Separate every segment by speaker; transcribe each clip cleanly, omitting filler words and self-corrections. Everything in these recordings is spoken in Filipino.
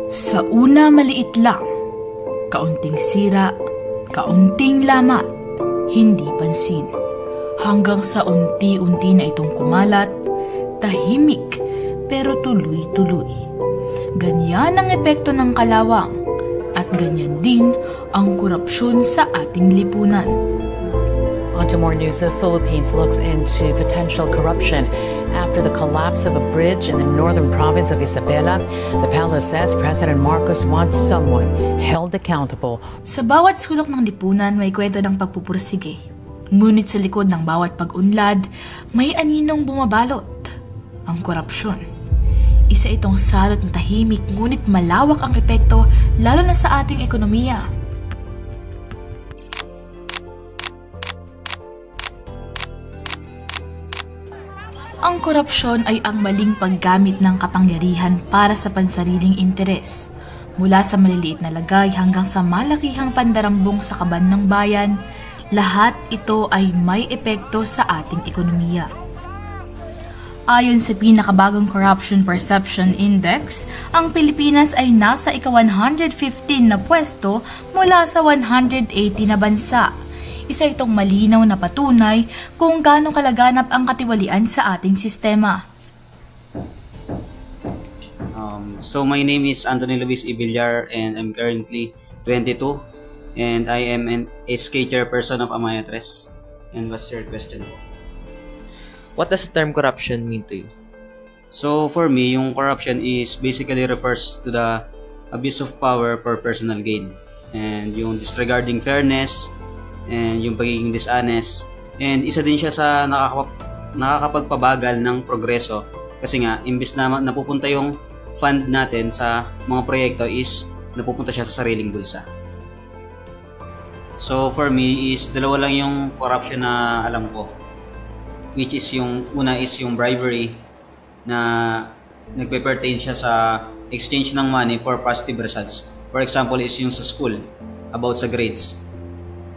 Speaker 1: Sa una maliit lang, kaunting sira, kaunting lamat, hindi pansin. Hanggang sa unti-unti na itong kumalat, tahimik pero tuloy-tuloy. Ganyan ang epekto ng kalawang at ganyan din ang korupsyon sa ating lipunan.
Speaker 2: On to more news. The Philippines looks into potential corruption after the collapse of a bridge in the northern province of Isabela. The palace says President Marcos wants someone held accountable.
Speaker 1: Sa bawat sulok ng lipunan may kwento ng pagpupursige. Ngunit sa likod ng bawat pag-unlad, may aninong bumabalot. Ang korupsyon. Isa itong salot na tahimik ngunit malawak ang epekto lalo na sa ating ekonomiya. Ang korupsyon ay ang maling paggamit ng kapangyarihan para sa pansariling interes. Mula sa maliliit na lagay hanggang sa malakihang pandarambong sa kaban ng bayan, lahat ito ay may epekto sa ating ekonomiya. Ayon sa pinakabagong Corruption Perception Index, ang Pilipinas ay nasa ika-115 na pwesto mula sa 180 na bansa. Isa itong malinaw na patunay kung gaano kalaganap ang katiwalian sa ating sistema.
Speaker 3: So my name is Anthony Luis Ibillar and I'm currently 22 and I am a SK chairperson of Amaya Tres. And what's your question?
Speaker 4: What does the term corruption mean to you?
Speaker 3: So for me, yung corruption is basically refers to the abuse of power for personal gain. And yung disregarding fairness, and yung pagiging dishonest, and isa din siya sa nakakapagpabagal ng progreso kasi nga imbis na napupunta yung fund natin sa mga proyekto is napupunta siya sa sariling bulsa. So for me is dalawa lang yung corruption na alam ko, which is yung una is yung bribery na nagpe-pertain siya sa exchange ng money for positive results. For example is yung sa school about sa grades.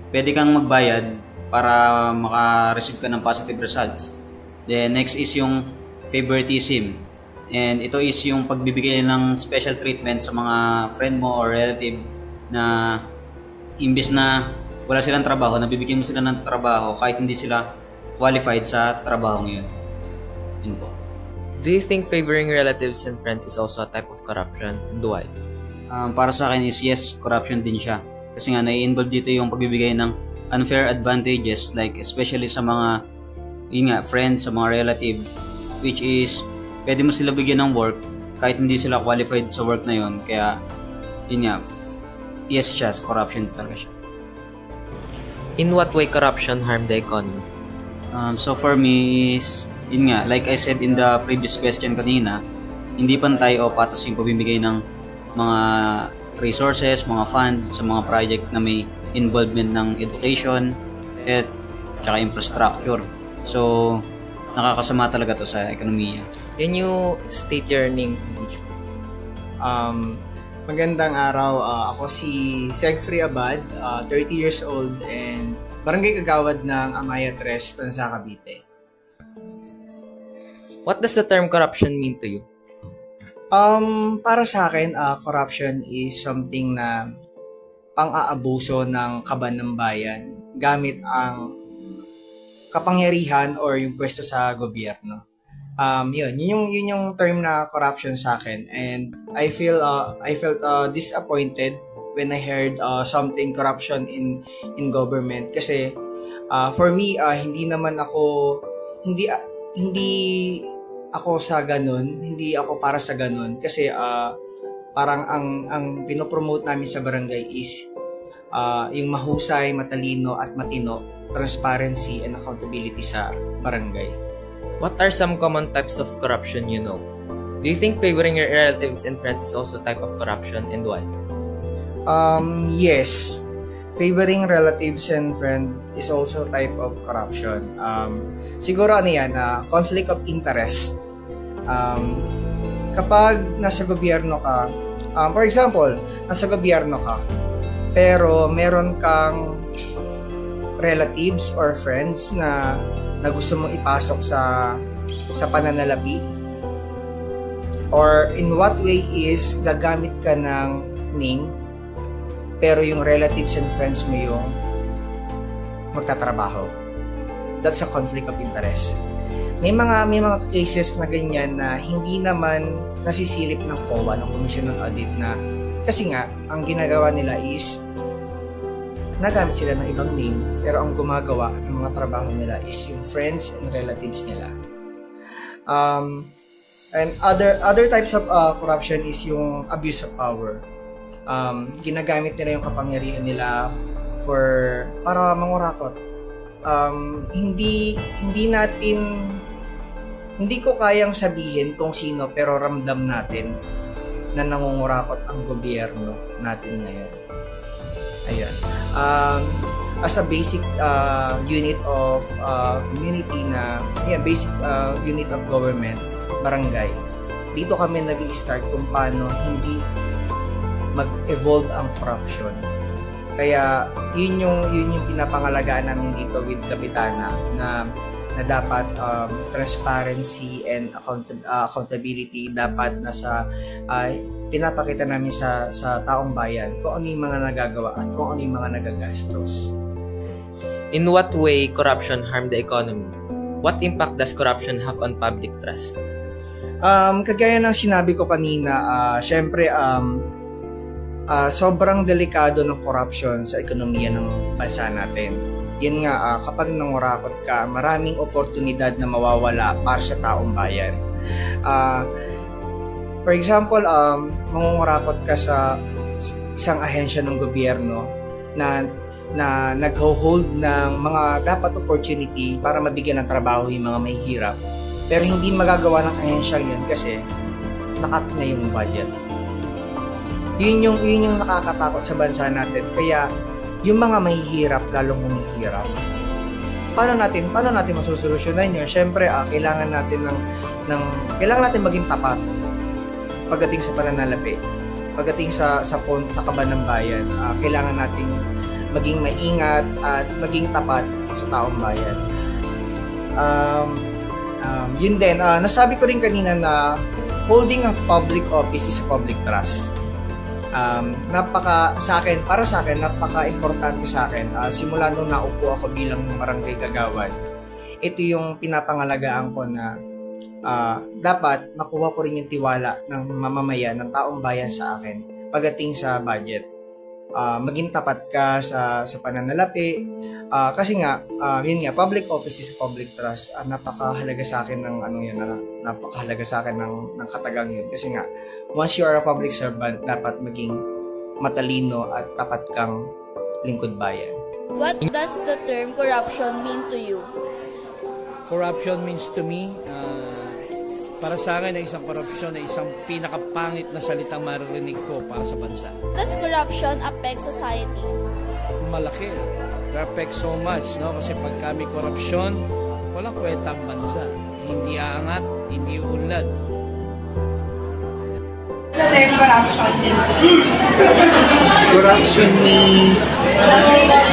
Speaker 3: Pwede kang magbayad para maka-receive ka ng positive results. Then next is yung favoritism. And ito is yung pagbibigay ng special treatment sa mga friend mo or relative na imbis na wala silang trabaho, nabibigyan mo sila ng trabaho kahit hindi sila qualified sa trabaho ngayon. Yun po.
Speaker 4: Do you think favoring relatives and friends is also a type of corruption? And why?
Speaker 3: Para sa akin is yes, corruption din siya. Kasi nga nai-involve dito yung pagbibigay ng unfair advantages like especially sa mga friends, sa mga relative, which is pwede mo sila bigyan ng work kahit hindi sila qualified sa work na yon. Kaya yes siya, corruption talaga siya.
Speaker 4: In what way corruption harm the economy?
Speaker 3: So for me is like I said in the previous question kanina, hindi pantay o patas yung pamimigay ng mga resources, mga fund sa mga project na may involvement ng education at saka infrastructure. So, nakakasama talaga to sa ekonomiya.
Speaker 4: Can you state your name each?
Speaker 5: Magandang araw. Ako si Segfrey Abad, 30 years old and barangay kagawad ng Amaya Tres, Tanza, Cavite.
Speaker 4: What does the term corruption mean to you?
Speaker 5: Para sa akin, corruption is something na pang-aabuso ng kaban ng bayan gamit ang kapangyarihan or yung pwesto sa gobyerno. Yun yung term na corruption sa akin, and I felt disappointed when I heard something corruption in government kasi for me hindi ako sa ganun, hindi ako para sa ganun kasi parang ang pinopromote namin sa barangay is yung mahusay, matalino at matino, transparency and accountability sa barangay.
Speaker 4: What are some common types of corruption you know? Do you think favoring your relatives and friends is also a type of corruption, and why?
Speaker 5: Yes. Favoring relatives and friends is also a type of corruption. Siguro conflict of interest. Kapag nasa gobyerno ka, for example, nasa gobyerno ka, pero meron kang relatives or friends na gusto mong ipasok sa pananalapi, Or in what way is gagamit ka ng name pero yung relatives and friends mo yung magtatrabaho. That's a conflict of interest. May mga cases na ganyan na hindi naman nasisilip ng COA, ng Commission on Audit, na kasi nga ang ginagawa nila is nagamit sila ng ibang name pero ang gumagawa ng mga trabaho nila is yung friends and relatives nila. And other types of corruption is yung abuse of power. Ginagamit nila yung kapangyarihan nila para mangurakot. Hindi ko kayang sabihin kung sino, pero ramdam natin na nangungurakot ang gobyerno natin ngayon. Ayan. As a basic unit of community basic unit of government, barangay, dito kami nag-i-start kung paano hindi mag-evolve ang corruption. Kaya yun yung pinapangalagaan namin dito with Kapitana na dapat transparency and accountability dapat pinapakita namin sa taong bayan kung ano yung mga nagagawa at kung ano yung mga nagagastos.
Speaker 4: In what way corruption harm the economy? What impact does corruption have on public trust?
Speaker 5: Kagaya ng sinabi ko kanina, syempre sobrang delikado ng corruption sa ekonomiya ng bansa natin. Yun nga, kapag nangurakot ka, maraming oportunidad na mawawala para sa taong bayan. For example, mangungurakot ka sa isang ahensya ng gobyerno na nag-hold ng mga dapat opportunity para mabigyan ng trabaho yung mga mahihirap. Pero hindi magagawa ng ahensya yun kasi nakat na yung budget. Yun yung nakakatakot sa bansa natin. Kaya yung mga mahihirap lalong humihirap. Paano natin masusolusyonan yun? Syempre, kailangan natin maging tapat pagdating sa pananalapi. Pagdating sa kaban ng bayan, kailangan nating maging maingat at maging tapat sa taong bayan. Yun din, nasabi ko rin kanina na holding a public office is a public trust. Para sa akin, napaka-importante sa akin. Simula nung naupo ako bilang barangay kagawad, ito yung pinapangalagaan ko na dapat makuha ko rin yung tiwala ng mamamayan, ng taong bayan sa akin pagdating sa budget. Maging tapat ka sa pananalapi. Kasi nga, yun nga, public office is public trust. Napakahalaga sa akin ng napakahalaga sa akin ng katagang yun. Kasi nga, once you are a public servant, dapat maging matalino at tapat kang lingkod bayan.
Speaker 6: What does the term corruption mean to you?
Speaker 7: Corruption means to me, para sa akin, isang korupsyon ay isang pinakapangit na salitang maririnig ko para sa bansa.
Speaker 6: Does corruption affect society?
Speaker 7: Malaki. It affects so much, no? Kasi pag kami korupsyon, walang kwenta ang bansa. Hindi aangat, hindi unlad.
Speaker 8: The term corruption din.
Speaker 9: Corruption means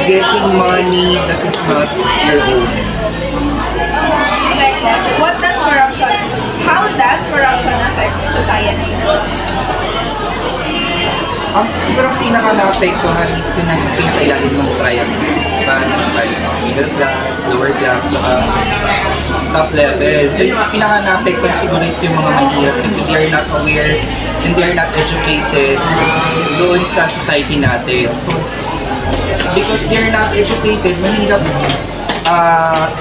Speaker 9: getting money that is not your own.
Speaker 8: Second, what does corruption, how does corruption affect society?
Speaker 9: Siguro pinaka-naapektuhan is yung nasa pinakailalim ng triangle. Diba? Middle class, lower class, top level. So yung pinaka-naapektuhan siguro is yung mga mahirap kasi they are not aware and they are not educated doon sa society natin. So, because they are not educated, mahirap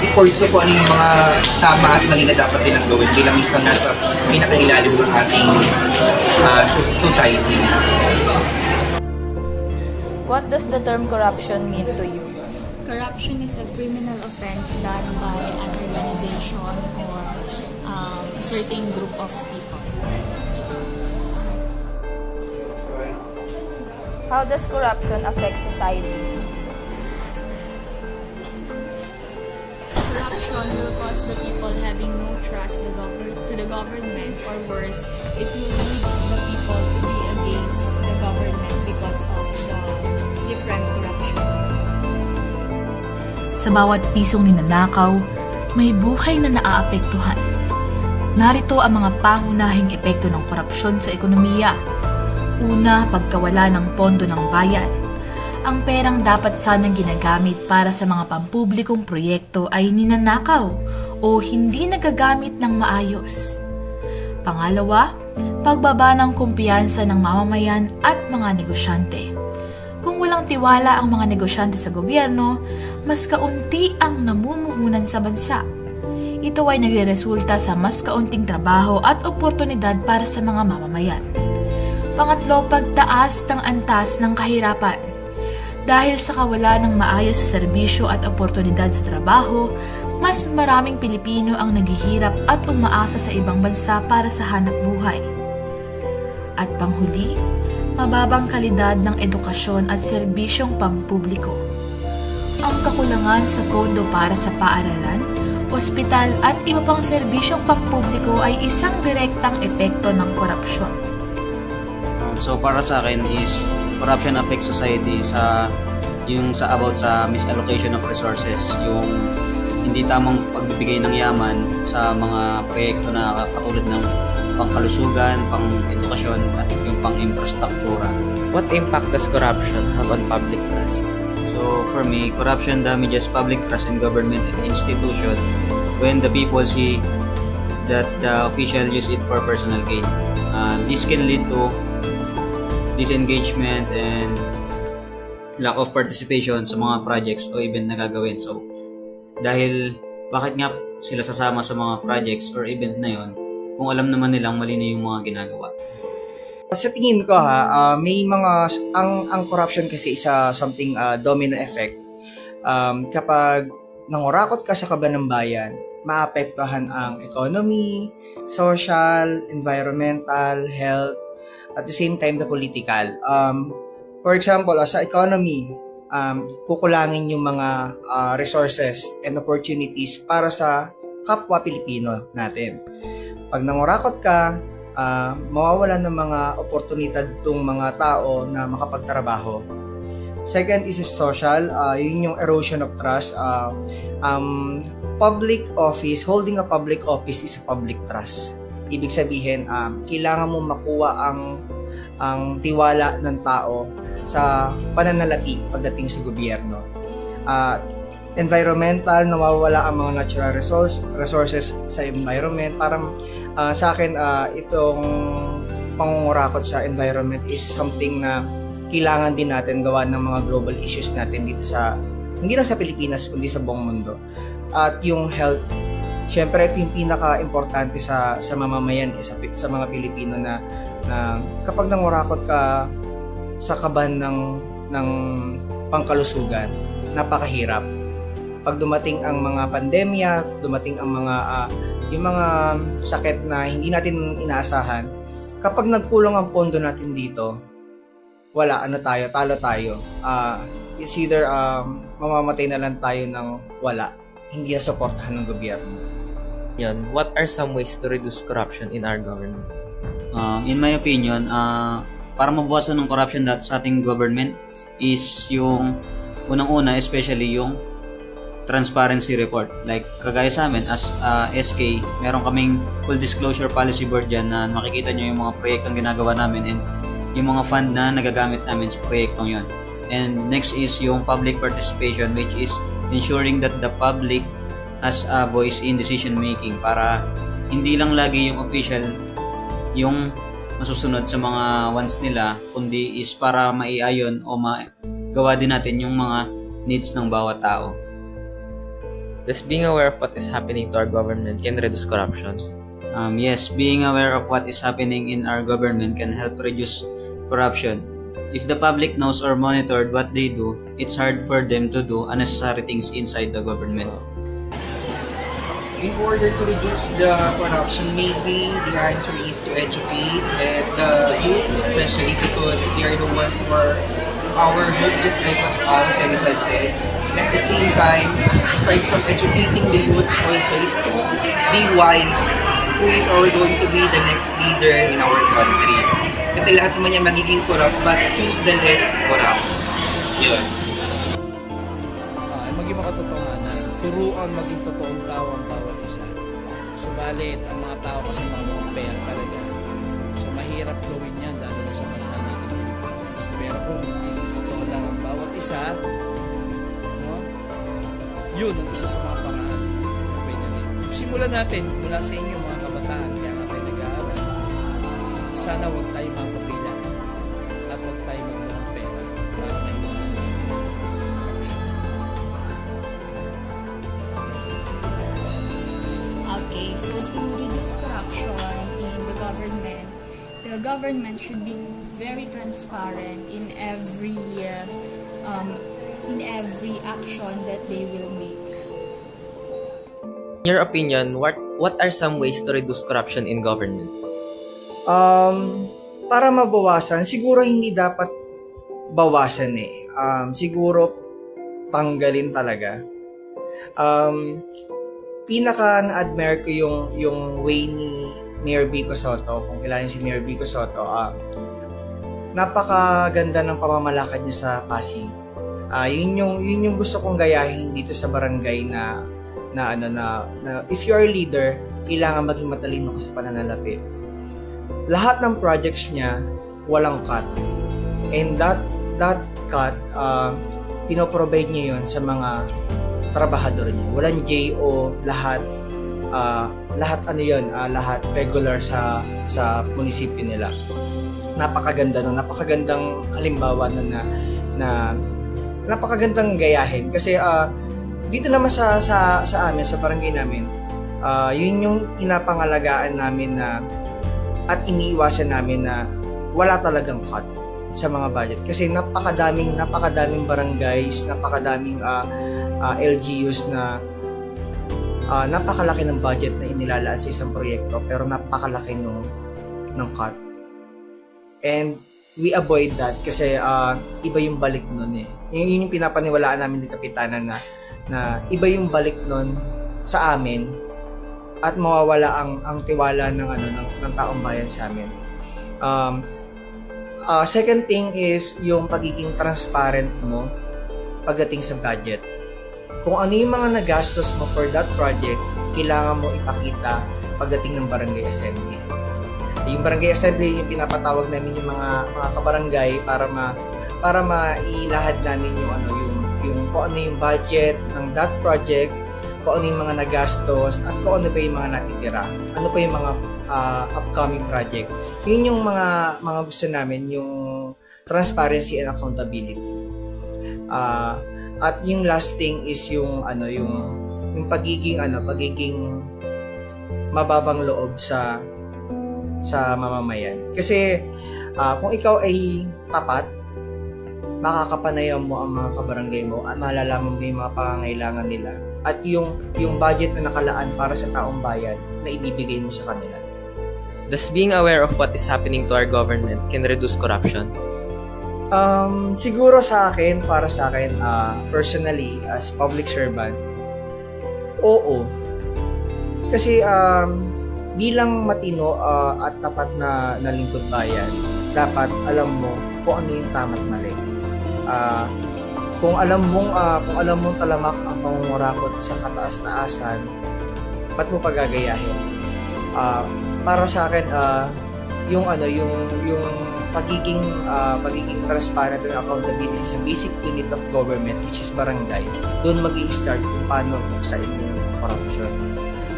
Speaker 9: i-force ko ano yung mga tama at mali na dapat nilang gawin bilang isang nasa pinakailalim ng ating society.
Speaker 10: What does the term corruption mean to you?
Speaker 11: Corruption is a criminal offense done by an organization or a certain group of people.
Speaker 10: How does corruption affect society?
Speaker 11: Corruption will cause the people having no trust to the government, or worse, it will lead the people to be against the government because of the different corruption.
Speaker 1: Sa bawat pisong ninanakaw, may buhay na naaapektuhan. Narito ang mga pangunahing epekto ng korupsyon sa ekonomiya. Una, pagkawala ng pondo ng bayan. Ang perang dapat sanang ginagamit para sa mga pampublikong proyekto ay ninanakaw o hindi nagagamit ng maayos. Pangalawa, pagbaba ng kumpiyansa ng mamamayan at mga negosyante. Kung walang tiwala ang mga negosyante sa gobyerno, mas kaunti ang namumuhunan sa bansa. Ito ay nagreresulta sa mas kaunting trabaho at oportunidad para sa mga mamamayan. Pangatlo, pagtaas ng antas ng kahirapan. Dahil sa kawalan ng maayos sa serbisyo at oportunidad sa trabaho, mas maraming Pilipino ang naghihirap at umaasa sa ibang bansa para sa hanap buhay. At panghuli, mababang kalidad ng edukasyon at serbisyong pampubliko. Ang kakulangan sa pondo para sa paaralan, ospital at iba pang serbisyong pampubliko ay isang direktang epekto ng korupsyon.
Speaker 3: So para sa akin is corruption affects society about sa misallocation of resources, yung hindi tamang pagbibigay ng yaman sa mga proyekto na katulad ng pangkalusugan, pang-edukasyon at yung pang-infrastruktura.
Speaker 4: What impact does corruption have on public trust?
Speaker 3: So for me, corruption damages public trust in government and institution when the people see that the official use it for personal gain. This can lead to disengagement and lack of participation sa mga projects o event na gagawin. So, dahil bakit nga sila sasama sa mga projects or event na yon kung alam naman nilang mali na yung mga ginagawa?
Speaker 5: Sa tingin ko may mga, ang corruption kasi isa something domino effect. Kapag nangurakot ka sa kaban ng bayan, maapektuhan ang economy, social, environmental, health, at the same time the political. For example, sa economy, kukulangin yung mga resources and opportunities para sa kapwa Pilipino natin. Pag nangurakot ka, mawawalan ng mga oportunidad tong mga tao na makapagtrabaho. Second is social, yun yung erosion of trust. Public office, holding a public office is a public trust. Ibig sabihin, kailangan mo makuha ang tiwala ng tao sa pananalapi pagdating sa gobyerno. Environmental, nawawala ang mga natural resources sa environment. Parang sa akin, itong pangungurakot sa environment is something na kailangan din natin gawa ng mga global issues natin dito hindi lang sa Pilipinas, kundi sa buong mundo. At yung health, syempre ito yung pinaka-importante sa mamamayan, sa mga Pilipino na kapag nangurakot ka sa kaban ng pangkalusugan, napakahirap. Pag dumating ang mga pandemya, dumating ang yung mga sakit na hindi natin inaasahan, kapag nagkulang ang pondo natin dito, talo tayo. It's either mamamatay na lang tayo ng wala, hindi na suportahan ng gobyerno.
Speaker 4: Yan, what are some ways to reduce corruption in our government?
Speaker 3: In my opinion, para mabawasan ng corruption sa ating government is yung unang-una, especially yung transparency report. Like kagaya sa amin as SK, meron kaming full disclosure policy board dyan na makikita nyo yung mga proyektong ginagawa namin and yung mga fund na nagagamit namin sa proyektong yon. And next is yung public participation, which is ensuring that the public has a voice in decision making para hindi lang lagi yung official yung masusunod sa mga wants nila, kundi is para maiayon o magawa din natin yung mga needs ng bawat tao.
Speaker 4: Does being aware of what is happening to our government can reduce corruption?
Speaker 3: Yes, being aware of what is happening in our government can help reduce corruption. If the public knows or monitored what they do, it's hard for them to do unnecessary things inside the government.
Speaker 9: In order to reduce the corruption, maybe the answer is to educate the youth, especially because they are the ones who are our youth, just like what Rizal said. At the same time, aside from educating the youth, also is to be wise who is going to be the next leader in our country. Kasi lahat naman yan magiging corrupt, but choose the less corrupt. Yun.
Speaker 7: Maging makatotohanan, turuan maging totoong tao ang bawat isa. So Subalit, ang mga tao kasi mga pera talaga. So, mahirap gawin yan, lalo na sa bansa natin Pilipinas. Pero kung totoo lang ang bawat isa, no? Yun ang isa sa mga paraan na pwede rin. Simulan natin mula sa inyo mga kabataan, kaya nga tayo nag-aaral. Sana huwag tayo magpapilan at huwag tayo magmulang pera para maiwasan natin ang corruption.
Speaker 11: Okay, so to reduce corruption in the government should be very transparent in every action that they will make.
Speaker 4: In your opinion, what are some ways to reduce corruption in government?
Speaker 5: Para mabawasan, siguro hindi dapat bawasan siguro tanggalin talaga. Pinaka na-admire ko yung way ni Mayor Vico Sotto. Kung kilala si Mayor Vico Sotto, napakaganda ng pamamalakad niya sa Pasig. Yun yung gusto kong gayahin dito sa barangay na if you are a leader, kailangan maging matalino ka sa pananalapi. Lahat ng projects niya walang cut. And that cut, pinoprovide niya yun sa mga trabahador niya. Walang JO, lahat lahat regular sa munisipyo nila. Napakaganda nun, napakagandang halimbawa na napakagandang gayahin kasi dito naman sa amin, sa barangay namin, yun yung pinapangalagaan namin na at iniiwasan namin na wala talagang cut sa mga budget kasi napakadaming barangays, napakadaming LGUs na napakalaki ng budget na inilalaan sa isang proyekto pero napakalaki ng cut. And we avoid that kasi iba yung balik nun Yun yung pinapaniwalaan namin ni Kapitana na iba yung balik nun sa amin at mawawala ang tiwala ng taong bayan sa amin. Second thing is yung pagiging transparent mo pagdating sa budget. Kung ano yung mga nagastos mo for that project, kailangan mo ipakita pagdating ng barangay assembly. Yung barangay assembly, yung pinapatawag namin yung mga kabarangay para mailahad namin yung kung ano yung budget ng that project, kung ano yung mga nagastos, at kung ano pa yung mga natitira. Ano pa yung mga upcoming project. Yun yung mga gusto namin, yung transparency and accountability. At yung last thing is yung pagiging mababang loob sa mamamayan. Kasi kung ikaw ay tapat, makakapanayan mo ang mga kabarangay mo at malalaman mo yung mga pangangailangan nila at yung budget na nakalaan para sa taong bayan na ibibigay mo sa kanila.
Speaker 4: Does being aware of what is happening to our government can reduce corruption?
Speaker 5: Siguro para sa akin, personally, as public servant, oo. Kasi bilang matino at tapat na lingkod bayan, dapat alam mo kung ano yung tama't mali. Kung alam mong talamak ang pangungurakot sa kataas-taasan, ba't mo pagagayahin? Para sa akin, yung pagiging transparent and accountability sa basic unit of government, which is barangay, doon mag-i-start kung paano buksan yung corruption.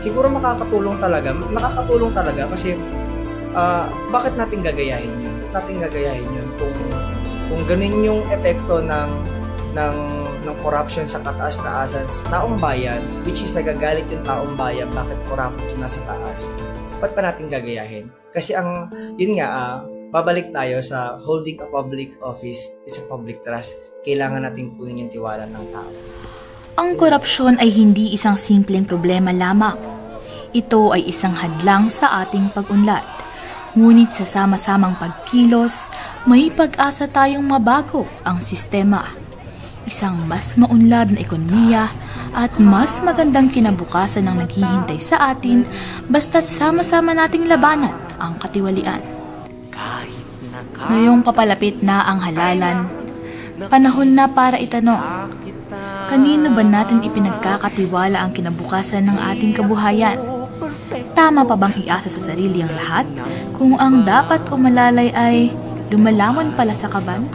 Speaker 5: Siguro nakakatulong talaga kasi bakit natin gagayahin yun? Kung ganun yung epekto ng corruption sa kataas-taasan sa taong bayan, which is nagagalit yung taong bayan, bakit corrupt yung nasa taas? Ba't pa natin gagayahin? Kasi babalik tayo sa holding a public office is a public trust. Kailangan natin kunin yung tiwala ng tao.
Speaker 1: Ang korupsyon ay hindi isang simpleng problema lamang. Ito ay isang hadlang sa ating pag-unlad. Ngunit sa sama-samang pagkilos, may pag-asa tayong mabago ang sistema. Isang mas maunlad na ekonomiya at mas magandang kinabukasan ang naghihintay sa atin basta't sama-sama nating labanan ang katiwalian. Ngayong papalapit na ang halalan, panahon na para itanong, kanino ba natin ipinagkakatiwala ang kinabukasan ng ating kabuhayan? Tama pa bang iasa sa sarili ang lahat kung ang dapat umalalay ay lumalamon pala sa kaban?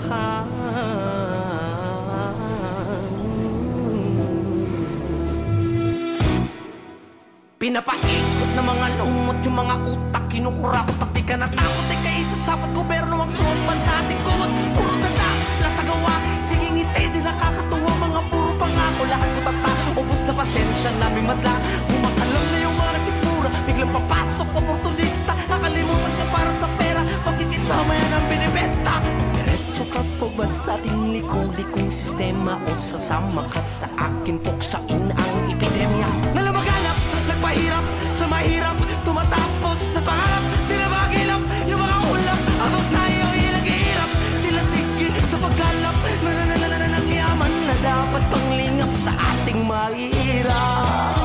Speaker 12: Pinapaikot na mga lumot yung mga utak kinukurap. Pag di ka natakot ay kaisasapat gobyerno ang sumpan sa ating kumot. Puro tanda, lasagawa, sige ngiti di nakakatuwa. Mga puro pangako, lahat putata. Ubus na pasensya namin madla. Kumakalam na yung mga sikmura. Biglang papasok, oportunista. Nakalimutan ka para sa pera. Pagkikisama yan ang binibenta. Diretso ka po ba sa ating likong sistema? O sasama ka sa akin, puksain ang epidemya? Nalamaganap, nagpahirap, sa mahirap, tumatapos na pangarap. Di na magilap, yung mga ulap. Habang tayo ay naghihirap, sila sige sa pagkalap. Ng yaman na dapat panglingap sa ating mahirap.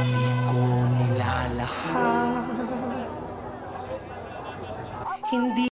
Speaker 12: Di ko nilalahat. Hindi